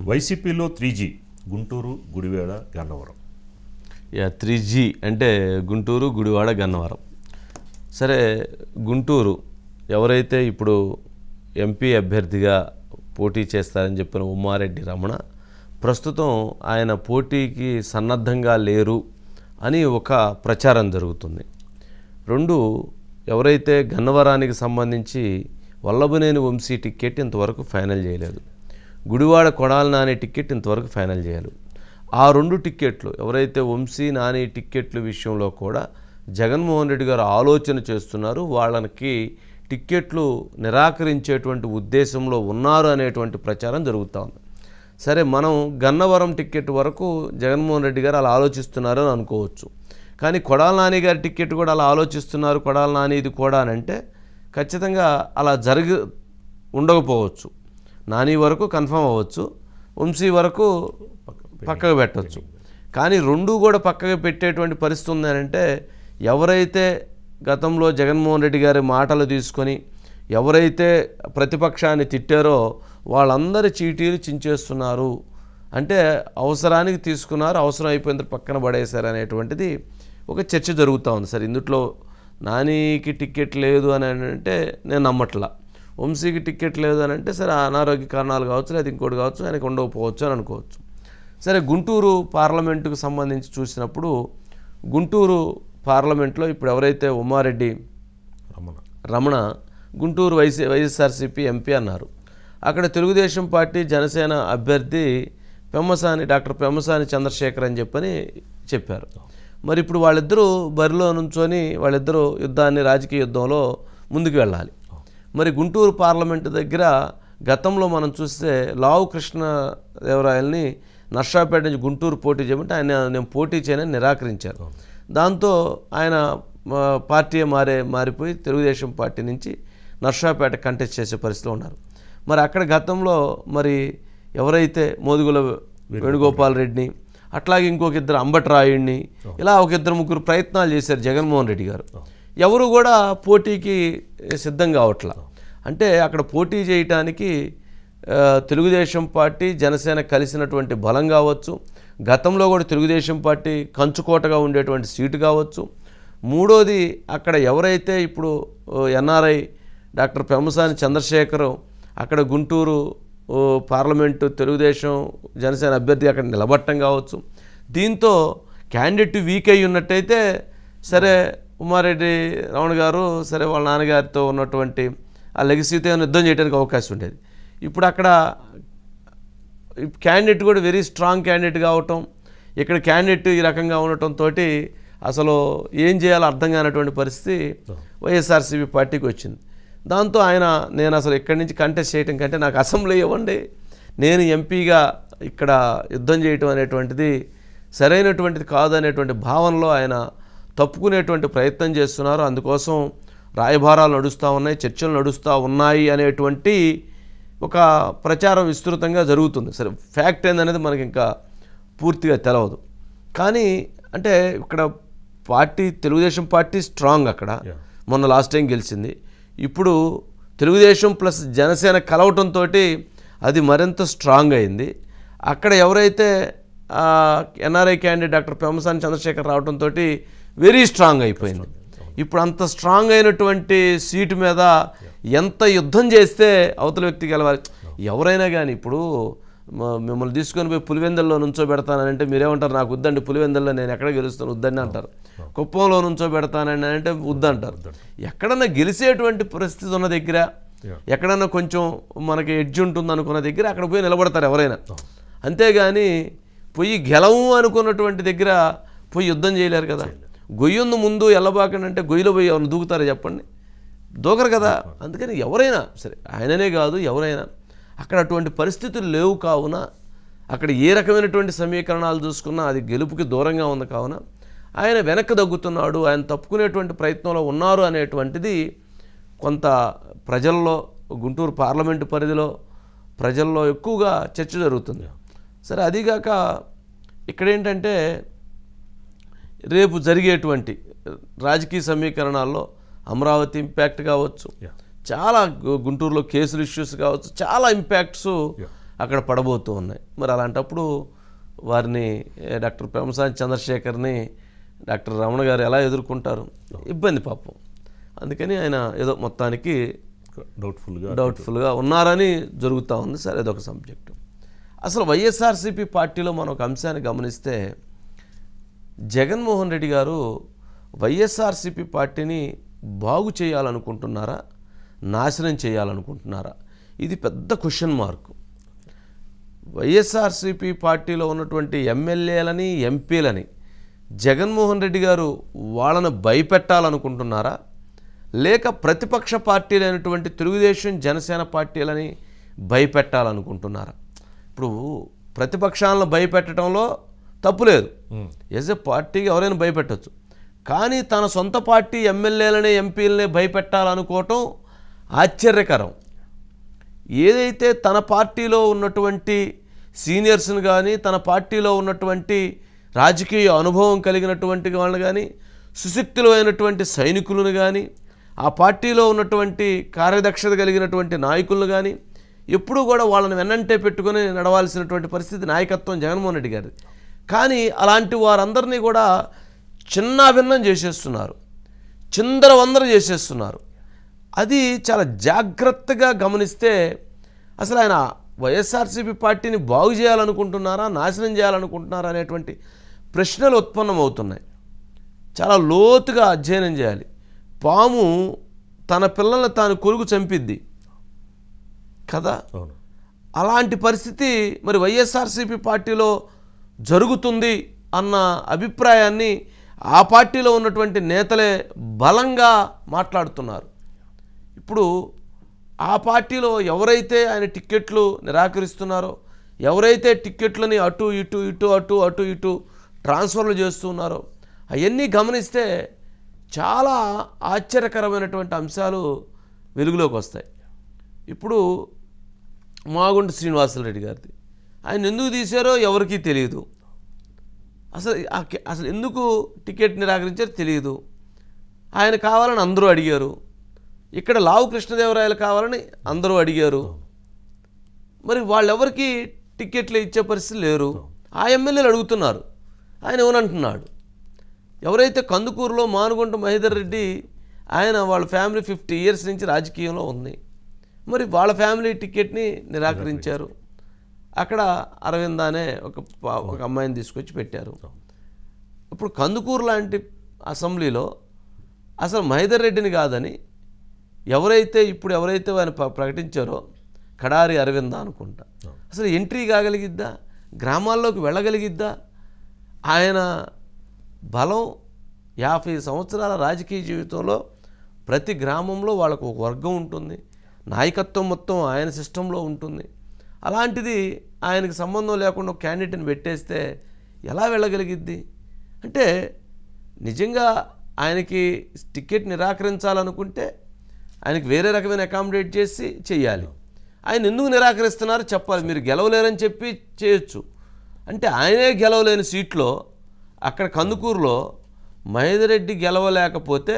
వైసీపీలో 3G Guntur, Gudivada, Gannavaram. 3G అంటే గుంటూరు, గుడివాడ, గన్నవరం. సరే, గుంటూరు ఎవరైతే ఇప్పుడు ఎంపీ అభ్యర్థిగా పోటీ చేస్తారని చెప్పిన ఉమ్మారెడ్డి రమణ ప్రస్తుతం ఆయన పోటీకి సన్నద్ధంగా లేరు అని ఒక ప్రచారం జరుగుతుంది. రెండు, ఎవరైతే గన్నవరానికి సంబంధించి వల్లభనేని వంశీ టికెట్ ఇంతవరకు ఫైనల్ చేయలేదు, గుడివాడ కొడాలి నాని టికెట్ ఇంతవరకు ఫైనల్ చేయాలి. ఆ రెండు టిక్కెట్లు ఎవరైతే వంశీ నాని టిక్కెట్ల విషయంలో కూడా జగన్మోహన్ రెడ్డి గారు ఆలోచన చేస్తున్నారు, వాళ్ళకి టిక్కెట్లు నిరాకరించేటువంటి ఉద్దేశంలో ఉన్నారు అనేటువంటి ప్రచారం జరుగుతూ ఉంది. సరే, మనం గన్నవరం టిక్కెట్ వరకు జగన్మోహన్ రెడ్డి గారు అలా ఆలోచిస్తున్నారు అని అనుకోవచ్చు. కానీ కొడాలి నాని గారి టిక్కెట్ కూడా అలా ఆలోచిస్తున్నారు, కొడాలి నాని ఇది కూడా అని అంటే ఖచ్చితంగా అలా ఉండకపోవచ్చు. నాని వరకు కన్ఫర్మ్ అవ్వచ్చు, వంశీ వరకు పక్కకు పెట్టవచ్చు. కానీ రెండు కూడా పక్కకు పెట్టేటువంటి పరిస్థితి ఉందనంటే ఎవరైతే గతంలో జగన్మోహన్ రెడ్డి గారి మాటలు తీసుకొని ఎవరైతే ప్రతిపక్షాన్ని తిట్టారో వాళ్ళందరి చీటీలు చించేస్తున్నారు, అంటే అవసరానికి తీసుకున్నారు, అవసరం అయిపోయిన పక్కన పడేశారు అనేటువంటిది ఒక చర్చ జరుగుతూ ఉంది. సరే, ఇందులో నానికి టికెట్ లేదు అని అంటే నేను నమ్మట్లా, వంశీకి టికెట్ లేదు అని అంటే సరే అనారోగ్య కారణాలు కావచ్చు, లేదా ఇంకోటి కావచ్చు, ఆయనకు ఉండకపోవచ్చు అని అనుకోవచ్చు. సరే, గుంటూరు పార్లమెంటుకు సంబంధించి చూసినప్పుడు గుంటూరు పార్లమెంట్లో ఇప్పుడు ఎవరైతే ఉమ్మారెడ్డి రమణ గుంటూరు వైఎస్ఆర్సీపీ ఎంపీ అన్నారు, అక్కడ తెలుగుదేశం పార్టీ జనసేన అభ్యర్థి డాక్టర్ పెమ్మసాని చంద్రశేఖర్ అని చెప్పారు. మరి ఇప్పుడు వాళ్ళిద్దరూ బరిలో నుంచొని వాళ్ళిద్దరూ రాజకీయ యుద్ధంలో ముందుకు వెళ్ళాలి. మరి గుంటూరు పార్లమెంటు దగ్గర గతంలో మనం చూస్తే లావు కృష్ణదేవరాయల్ని నర్సాపేట నుంచి గుంటూరు పోటీ చేయమంటే నేను పోటీ చేయనని నిరాకరించారు. దాంతో ఆయన పార్టీ మారిపోయి తెలుగుదేశం పార్టీ నుంచి నర్సాపేట కంటెస్ట్ చేసే పరిస్థితిలో ఉన్నారు. మరి అక్కడ గతంలో మరి ఎవరైతే మోదుగుల వేణుగోపాల్ రెడ్డిని, అట్లాగే ఇంకొక ఇద్దరు అంబట్రాయుడిని, ఇలా ఒక ఇద్దరు ముగ్గురు ప్రయత్నాలు చేశారు జగన్మోహన్ రెడ్డి గారు. ఎవరు కూడా పోటీకి సిద్ధం కావట్లా. అంటే అక్కడ పోటీ చేయటానికి తెలుగుదేశం పార్టీ జనసేన కలిసినటువంటి బలం కావచ్చు, గతంలో కూడా తెలుగుదేశం పార్టీ కంచుకోటగా ఉండేటువంటి సీటు కావచ్చు. మూడోది, అక్కడ ఎవరైతే ఇప్పుడు ఎన్ఆర్ఐ డాక్టర్ పెమ్మసాని చంద్రశేఖర్ అక్కడ గుంటూరు పార్లమెంటు తెలుగుదేశం జనసేన అభ్యర్థి అక్కడ నిలబట్టం కావచ్చు. దీంతో క్యాండిడేట్ వీక్ అయి ఉన్నట్టయితే సరే ఉమ్మారెడ్డి రమణ గారు సరే వాళ్ళ నాన్నగారితో ఉన్నటువంటి ఆ లెగసీతో యుద్ధం చేయడానికి అవకాశం ఉండేది. ఇప్పుడు అక్కడ క్యాండిడేట్ కూడా వెరీ స్ట్రాంగ్ క్యాండిడేట్ కావటం, ఇక్కడ క్యాండిడేట్ ఈ రకంగా ఉండటంతో అసలు ఏం చేయాలో అర్థం కానటువంటి పరిస్థితి వైఎస్ఆర్సీపీ పార్టీకి వచ్చింది. దాంతో నేను అసలు ఇక్కడి నుంచి కంటెస్ట్ చేయటం కంటే నాకు అసెంబ్లీ ఇవ్వండి, నేను ఎంపీగా ఇక్కడ యుద్ధం చేయటం అనేటువంటిది సరైనటువంటిది కాదు అనేటువంటి భావనలో ఆయన తప్పుకునేటువంటి ప్రయత్నం చేస్తున్నారు. అందుకోసం రాయబారాలు నడుస్తూ ఉన్నాయి, చర్చలు నడుస్తూ ఉన్నాయి అనేటువంటి ఒక ప్రచారం విస్తృతంగా జరుగుతుంది. సరే, ఫ్యాక్ట్ ఏందనేది మనకి ఇంకా పూర్తిగా తెలవదు. కానీ అంటే ఇక్కడ తెలుగుదేశం పార్టీ స్ట్రాంగ్, అక్కడ మొన్న లాస్ట్ టైం గెలిచింది. ఇప్పుడు తెలుగుదేశం ప్లస్ జనసేన కలవటంతో అది మరింత స్ట్రాంగ్ అయింది. అక్కడ ఎవరైతే NRI candidate doctor Pemmasani Chandrasekhar రావడంతో వెరీ స్ట్రాంగ్ అయిపోయింది. ఇప్పుడు అంత స్ట్రాంగ్ అయినటువంటి సీటు మీద ఎంత యుద్ధం చేస్తే అవతల వ్యక్తి గెలవాలి. ఎవరైనా కానీ ఇప్పుడు మిమ్మల్ని తీసుకొని పోయి పులివెందుల్లో నుంచోబెడతానంటే మీరేమంటారు, నాకు వద్దండి, పులివెందుల్లో నేను ఎక్కడ గెలుస్తాను వద్దండి అంటారు. కుప్పంలో నుంచోబెడతానని అంటే వద్దంటారు. ఎక్కడన్నా గెలిచేటువంటి పరిస్థితి ఉన్న దగ్గర, ఎక్కడన్నా కొంచెం మనకి ఎడ్జ్ ఉంటుంది అనుకున్న దగ్గర అక్కడ పోయి నిలబడతారు ఎవరైనా. అంతేగాని పోయి గెలవు అనుకున్నటువంటి దగ్గర పోయి యుద్ధం చేయలేరు కదా. గొయ్యుందు ముందు ఎల్లబాకండి గొయ్యిలో పోయి ఎవరిని దూకుతారో చెప్పండి, దూకరు కదా. అందుకని ఎవరైనా సరే, ఆయననే కాదు ఎవరైనా అక్కడ అటువంటి పరిస్థితులు లేవు. కావున అక్కడ ఏ రకమైనటువంటి సమీకరణాలు చూసుకున్నా అది గెలుపుకి దూరంగా ఉంది. కావున ఆయన వెనక్కి తగ్గుతున్నాడు, ఆయన తప్పుకునేటువంటి ప్రయత్నంలో ఉన్నారు అనేటువంటిది కొంత ప్రజల్లో, గుంటూరు పార్లమెంటు పరిధిలో ప్రజల్లో ఎక్కువగా చర్చ జరుగుతుంది. సరే, అదిగాక ఇక్కడేంటంటే రేపు జరిగేటువంటి రాజకీయ సమీకరణాల్లో అమరావతి ఇంపాక్ట్ కావచ్చు, చాలా గుంటూరులో కేసులు ఇష్యూస్ కావచ్చు, చాలా ఇంపాక్ట్స్ అక్కడ పడబోతూ ఉన్నాయి. మరి అలాంటప్పుడు వారిని డాక్టర్ పెమ్మసాని చంద్రశేఖర్ని డాక్టర్ రమణ గారు ఎలా ఎదుర్కొంటారు? ఇబ్బంది పాపం. అందుకని ఆయన ఏదో మొత్తానికి డౌట్ఫుల్గా ఉన్నారని జరుగుతూ ఉంది. సరే, అదొక సబ్జెక్టు. అసలు వైఎస్ఆర్సీపీ పార్టీలో మనం ఒక అంశాన్ని గమనిస్తే జగన్మోహన్ రెడ్డి గారు వైఎస్ఆర్సీపీ పార్టీని బాగు చేయాలనుకుంటున్నారా, నాశనం చేయాలనుకుంటున్నారా? ఇది పెద్ద క్వశ్చన్ మార్కు. వైఎస్ఆర్సీపీ పార్టీలో ఉన్నటువంటి ఎమ్మెల్యేలని, ఎంపీలని జగన్మోహన్ రెడ్డి గారు వాళ్ళను భయపెట్టాలనుకుంటున్నారా, లేక ప్రతిపక్ష పార్టీలైనటువంటి తెలుగుదేశం, జనసేన పార్టీలని భయపెట్టాలనుకుంటున్నారా? ఇప్పుడు ప్రతిపక్షాలను భయపెట్టడంలో తప్పులేదు. యాజ్ ఎ పార్టీకి ఎవరైనా భయపెట్టవచ్చు. కానీ తన సొంత పార్టీ ఎమ్మెల్యేలనే, ఎంపీలనే భయపెట్టాలనుకోవటం ఆశ్చర్యకరం. ఏదైతే తన పార్టీలో ఉన్నటువంటి సీనియర్స్ని కానీ, తన పార్టీలో ఉన్నటువంటి రాజకీయ అనుభవం కలిగినటువంటి వాళ్ళని కానీ, సుశక్తులైనటువంటి సైనికులను కానీ, ఆ పార్టీలో ఉన్నటువంటి కార్యదక్షత కలిగినటువంటి నాయకులను కానీ ఎప్పుడూ కూడా వాళ్ళని వెన్నంటే పెట్టుకుని నడవాల్సినటువంటి పరిస్థితి నాయకత్వం జగన్మోహన్ రెడ్డి గారిది. కానీ అలాంటి వారందరినీ కూడా చిన్నాభిన్నం చేసేస్తున్నారు, చిందరవందర చేసేస్తున్నారు. అది చాలా జాగ్రత్తగా గమనిస్తే అసలు ఆయన వైఎస్ఆర్సీపీ పార్టీని బాగు చేయాలనుకుంటున్నారా, నాశనం చేయాలనుకుంటున్నారా అనేటువంటి ప్రశ్నలు ఉత్పన్నమవుతున్నాయి. చాలా లోతుగా అధ్యయనం చేయాలి. పాము తన పిల్లల్ని తాను కొరుకు చంపిద్ది కదా. అలాంటి పరిస్థితి మరి వైఎస్ఆర్సీపీ పార్టీలో జరుగుతుంది అన్న అభిప్రాయాన్ని ఆ పార్టీలో ఉన్నటువంటి నేతలే బలంగా మాట్లాడుతున్నారు. ఇప్పుడు ఆ పార్టీలో ఎవరైతే ఆయన టిక్కెట్లు నిరాకరిస్తున్నారో, ఎవరైతే టిక్కెట్లని అటు ఇటు ఇటు అటు అటు ఇటు ట్రాన్స్ఫర్లు చేస్తున్నారో, అవన్నీ గమనిస్తే చాలా ఆశ్చర్యకరమైనటువంటి అంశాలు వెలుగులోకి వస్తాయి. ఇప్పుడు మాగుంట శ్రీనివాసరెడ్డి గారిది ఆయన ఎందుకు తీశారో ఎవరికీ తెలియదు. అసలు ఎందుకు టికెట్ నిరాకరించారో తెలియదు. ఆయన కావాలని అందరూ అడిగారు. ఇక్కడ లావు కృష్ణదేవరాయలు కావాలని అందరూ అడిగారు. మరి వాళ్ళెవరికి టికెట్లు ఇచ్చే పరిస్థితి లేరు. ఆ ఎమ్మెల్యేలు అడుగుతున్నారు, ఆయన ఏమనంటున్నాడు. ఎవరైతే కందుకూరులో మానుగుంట మహేందర్ రెడ్డి, ఆయన వాళ్ళ ఫ్యామిలీ 50 years నుంచి రాజకీయంలో ఉంది. మరి వాళ్ళ ఫ్యామిలీ టికెట్ని నిరాకరించారు. అక్కడ అరవింద్ అనే ఒక అమ్మాయిని తీసుకొచ్చి పెట్టారు. ఇప్పుడు కందుకూరు లాంటి అసెంబ్లీలో అసలు మహేందర్ రెడ్డిని కాదని ఎవరైతే ఆయన ప్రకటించారో కడారి అరవింద అనుకుంటా, అసలు ఎంట్రీ కాగలిగిద్దా, గ్రామాల్లోకి వెళ్ళగలిగిద్దా? ఆయన బలం 50 సంవత్సరాల రాజకీయ జీవితంలో ప్రతి గ్రామంలో వాళ్ళకు ఒక వర్గం ఉంటుంది, నాయకత్వం మొత్తం ఆయన సిస్టంలో ఉంటుంది. అలాంటిది ఆయనకు సంబంధం లేకుండా ఒక క్యాండిడేట్ని పెట్టేస్తే ఎలా వెళ్ళగలిగిద్ది? అంటే నిజంగా ఆయనకి టికెట్ నిరాకరించాలనుకుంటే ఆయనకి వేరే రకమైన అకామిడేట్ చేసి చెయ్యాలి. ఆయన ఎందుకు నిరాకరిస్తున్నారో చెప్పాలి. మీరు గెలవలేరని చెప్పి చేయొచ్చు. అంటే ఆయనే గెలవలేని సీట్లో అక్కడ కందుకూరులో మహేందర్ రెడ్డి గెలవలేకపోతే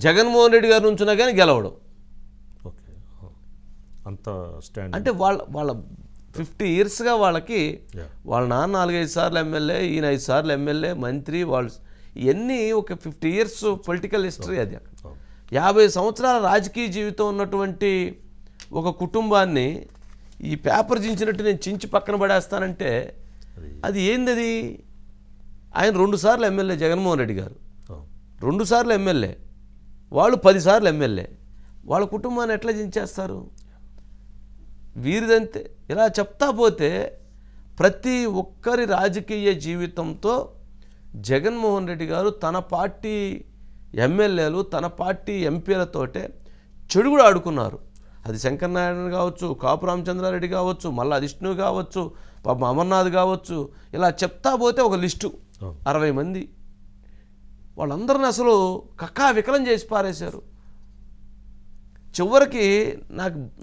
జగన్మోహన్ రెడ్డి గారి నుంచున్నా కానీ గెలవడం. అంత స్టాండ్ అంటే వాళ్ళ 50 yearsగా వాళ్ళకి వాళ్ళ నాన్న 4-5 సార్లు ఎమ్మెల్యే, ఈయన 5 సార్లు ఎమ్మెల్యే, మంత్రి, వాళ్ళు ఇవన్నీ ఒక 50 years పొలిటికల్ హిస్టరీ. అది 50 సంవత్సరాల రాజకీయ జీవితం ఉన్నటువంటి ఒక కుటుంబాన్ని ఈ పేపర్ చించినట్టు నేను చించి పక్కన పడేస్తానంటే అది ఏంది? ఆయన 2 సార్లు ఎమ్మెల్యే జగన్మోహన్ రెడ్డి గారు, 2 సార్లు ఎమ్మెల్యే, వాళ్ళు 10 సార్లు ఎమ్మెల్యే. వాళ్ళ కుటుంబాన్ని ఎట్లా చించేస్తారు? వీరిదంతే. ఇలా చెప్తా పోతే ప్రతి ఒక్కరి రాజకీయ జీవితంతో జగన్మోహన్ రెడ్డి గారు తన పార్టీ ఎమ్మెల్యేలు, తన పార్టీ ఎంపీలతోటే చెడుగుడు ఆడుకున్నారు. అది శంకరనారాయణ కావచ్చు, కాపు రామచంద్రారెడ్డి కావచ్చు, మళ్ళా విష్ణు కావచ్చు, పాప అమర్నాథ్ కావచ్చు, ఇలా చెప్తా పోతే ఒక లిస్టు 60 మంది. వాళ్ళందరిని అసలు కక్కా వికలం చేసి పారేశారు. చివరికి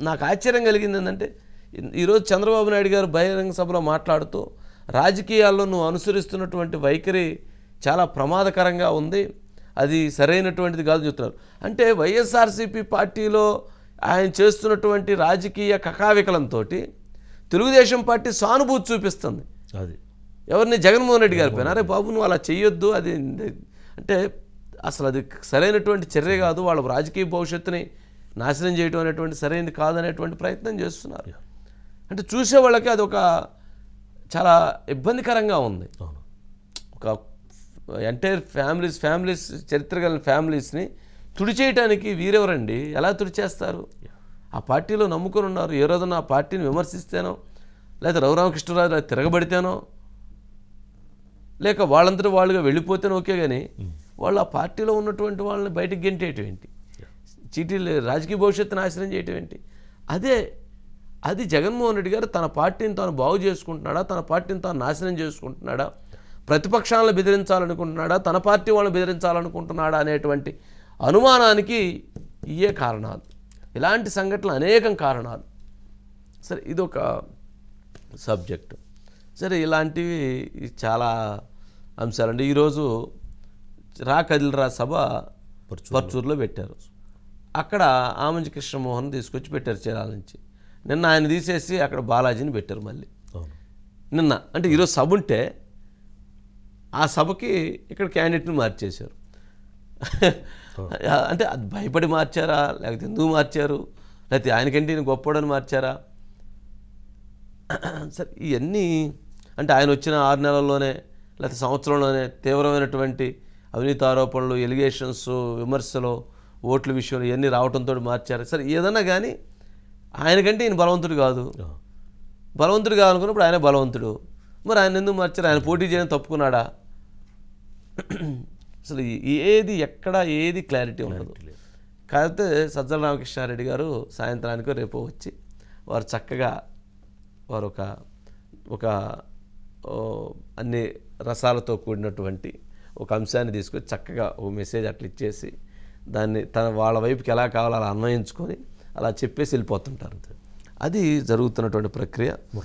నాకు ఆశ్చర్యం కలిగింది ఏంటంటే, ఈరోజు చంద్రబాబు నాయుడు గారు బహిరంగ సభలో మాట్లాడుతూ రాజకీయాల్లో నువ్వు అనుసరిస్తున్నటువంటి వైఖరి చాలా ప్రమాదకరంగా ఉంది, అది సరైనటువంటిది కాదు చెప్తున్నారు. అంటే వైఎస్ఆర్సీపీ పార్టీలో ఆయన చేస్తున్నటువంటి రాజకీయ కకావికలంతో తెలుగుదేశం పార్టీ సానుభూతి చూపిస్తుంది. అది ఎవరిని? జగన్మోహన్ రెడ్డి గారి పైన. అరే బాబు నువ్వు అలా చెయ్యొద్దు, అది అంటే అసలు అది సరైనటువంటి చర్య కాదు, వాళ్ళ రాజకీయ భవిష్యత్తుని నాశనం చేయడం అనేటువంటి సరైనది కాదనేటువంటి ప్రయత్నం చేస్తున్నారు. అంటే చూసే వాళ్ళకి అది ఒక చాలా ఇబ్బందికరంగా ఉంది. ఒక ఎంటైర్ ఫ్యామిలీస్ చరిత్ర కలిగిన ఫ్యామిలీస్ని తుడిచేయటానికి వీరెవరండి? ఎలా తుడిచేస్తారు? ఆ పార్టీలో నమ్ముకొని ఉన్నారు. ఏ రోజున ఆ పార్టీని విమర్శిస్తేనో, లేదా రఘురామకృష్ణరాజు తిరగబడితేనో, లేక వాళ్ళంతటా వాళ్ళుగా వెళ్ళిపోతేనే ఓకే, కానీ వాళ్ళు ఆ పార్టీలో ఉన్నటువంటి వాళ్ళని బయటకు గెంటేయటం ఏంటి? చీటీలు రాజకీయ భవిష్యత్తు నాశనం చేయటం ఏంటి? అది జగన్మోహన్ రెడ్డి గారు తన పార్టీని తాను బాగు చేసుకుంటున్నాడా, తన పార్టీని తాను నాశనం చేసుకుంటున్నాడా, ప్రతిపక్షాలను బెదిరించాలనుకుంటున్నాడా, తన పార్టీ వాళ్ళని బెదిరించాలనుకుంటున్నాడా అనేటువంటి అనుమానానికి ఇయే కారణాలు. ఇలాంటి సంఘటనలు అనేకం కారణాలు. సరే, ఇదొక సబ్జెక్టు. సరే, ఇలాంటివి చాలా అంశాలండి. ఈరోజు రా కదిలిరా సభ పర్చూరులో పెట్టారు. అక్కడ ఆమంచి కృష్ణమోహన్ తీసుకొచ్చి పెట్టారు చీరాల నుంచి. నిన్న ఆయన తీసేసి అక్కడ బాలాజీని పెట్టారు మళ్ళీ. నిన్న అంటే ఈరోజు సభ ఉంటే ఆ సభకి ఇక్కడ క్యాండిడేట్ని మార్చేశారు. అంటే అది భయపడి మార్చారా, లేకపోతే ఎందుకు మార్చారు, లేకపోతే ఆయనకంటే ఈయన గొప్పవాడని మార్చారా? సరే, ఇవన్నీ అంటే ఆయన వచ్చిన 6 నెలల్లోనే లేకపోతే సంవత్సరంలోనే తీవ్రమైనటువంటి అవినీతి ఆరోపణలు, ఎలిగేషన్స్, విమర్శలు, ఓట్ల విషయంలో ఇవన్నీ రావడంతో మార్చారు. సరే, ఏదన్నా కానీ ఆయనకంటే ఈయన బలవంతుడు కాదు. బలవంతుడు కాదనుకున్నప్పుడు ఆయన బలవంతుడు. మరి ఆయన ఎందుకు మార్చారు? ఆయన పోటీ చేయడం తప్పుకున్నాడా? అసలు ఎక్కడ ఏది క్లారిటీ ఉండదు. కాకపోతే సజ్జల రామకృష్ణారెడ్డి గారు సాయంత్రానికో రేపో వచ్చి వారు చక్కగా వారు ఒక అన్ని రసాలతో కూడినటువంటి ఒక అంశాన్ని తీసుకొని చక్కగా ఓ మెసేజ్ అట్లా ఇచ్చేసి దాన్ని వాళ్ళ వైపుకి ఎలా కావాలో అలా అన్వయించుకొని అలా చెప్పేసి వెళ్ళిపోతుంటారు. అది జరుగుతున్నటువంటి ప్రక్రియ.